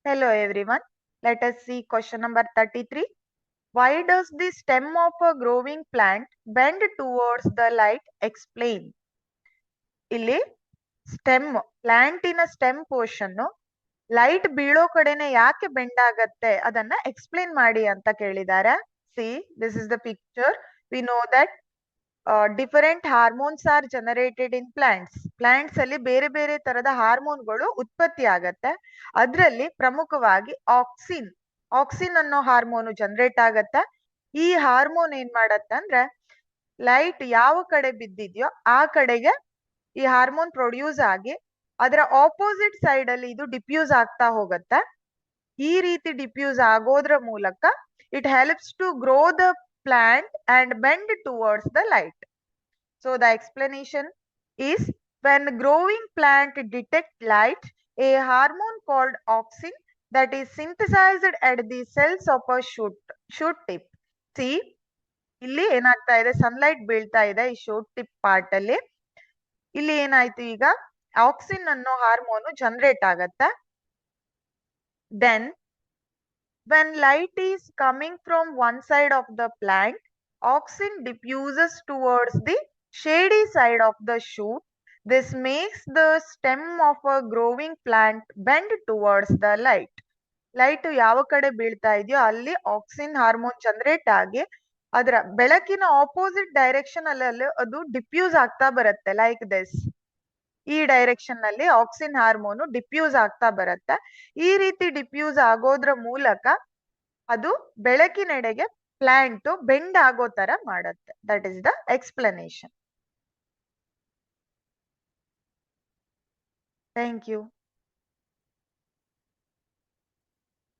Hello everyone. Let us see question number 33. Why does the stem of a growing plant bend towards the light? Explain. ಇಲ್ಲಿ stem ಪ್ಲಾಂಟಿನ stem portion light ಬೀಳೋ ಕಡೆನೆ ಯಾಕೆ bend ಆಗತ್ತೆ ಅದನ್ನ explain ಮಾಡಿ ಅಂತ ಕೇಳಿದ್ದಾರೆ. See this is the picture. We know that different hormones R generated in plants ಅಲ್ಲಿ ಬೇರೆ ಬೇರೆ ತರದ ಹಾರ್ಮೋನ್ಗಳು ಉತ್ಪತ್ತಿ ಆಗತ್ತೆ. ಅದರಲ್ಲಿ ಪ್ರಮುಖವಾಗಿ ಆಕ್ಸಿನ್ ಅನ್ನೋ ಹಾರ್ಮೋನು ಜನರೇಟ್ ಆಗತ್ತೆ. ಈ ಹಾರ್ಮೋನ್ ಏನ್ ಮಾಡತ್ತಂದ್ರೆ ಲೈಟ್ ಯಾವ ಕಡೆ ಬಿದ್ದಿದ್ಯೋ ಆ ಕಡೆಗೆ ಈ ಹಾರ್ಮೋನ್ ಪ್ರೊಡ್ಯೂಸ್ ಆಗಿ ಅದರ ಆಪೋಸಿಟ್ ಸೈಡ್ ಅಲ್ಲಿ ಇದು ಡಿಫ್ಯೂಸ್ ಆಗ್ತಾ ಹೋಗತ್ತೆ. ಈ ರೀತಿ ಡಿಫ್ಯೂಸ್ ಆಗೋದ್ರ ಮೂಲಕ it helps to grow the plant and bend towards the light. So the explanation is when growing plant detect light, a hormone called auxin that is synthesized at the cells of a shoot tip. See, ಇಲ್ಲಿ ಏನಾಗ್ತಾ ಇದೆ, sunlight ಬೀಳ್ತಾ ಇದೆ ಈ shoot tip part ಅಲ್ಲಿ. ಇಲ್ಲಿ ಏನಾಯ್ತು, ಈಗ ಆಕ್ಸಿನ್ ಅನ್ನೋ ಹಾರ್ಮೋನು ಜನರೇಟ್ ಆಗತ್ತೆ. Then when light is coming from one side of the plant, auxin diffuses towards the shady side of the shoot. This makes the stem of a growing plant bend towards the light. Light ಯಾವ ಕಡೆ ಬೀಳ್ತಾ ಇದೆಯೋ ಅಲ್ಲಿ auxin hormone generate ಆಗಿ ಅದರ ಬೆಳಕಿನ opposite direction ಅಲ್ಲಿ ಅದು ಡಿಫ್ಯೂಸ್ ಆಗ್ತಾ ಬರುತ್ತೆ. ಲೈಕ್ ದಿಸ್, ಈ ಡೈರೆಕ್ಷನ್ ನಲ್ಲಿ ಆಕ್ಸಿನ್ ಹಾರ್ಮೋನು ಡಿಫ್ಯೂಸ್ ಆಗ್ತಾ ಬರುತ್ತೆ. ಈ ರೀತಿ ಡಿಫ್ಯೂಸ್ ಆಗೋದ್ರ ಮೂಲಕ ಅದು ಬೆಳಕಿನೆಡೆಗೆ ಪ್ಲಾಂಟ್ ಬೆಂಡ್ ಆಗೋ ತರ ಮಾಡುತ್ತೆ. That is the explanation. Thank you.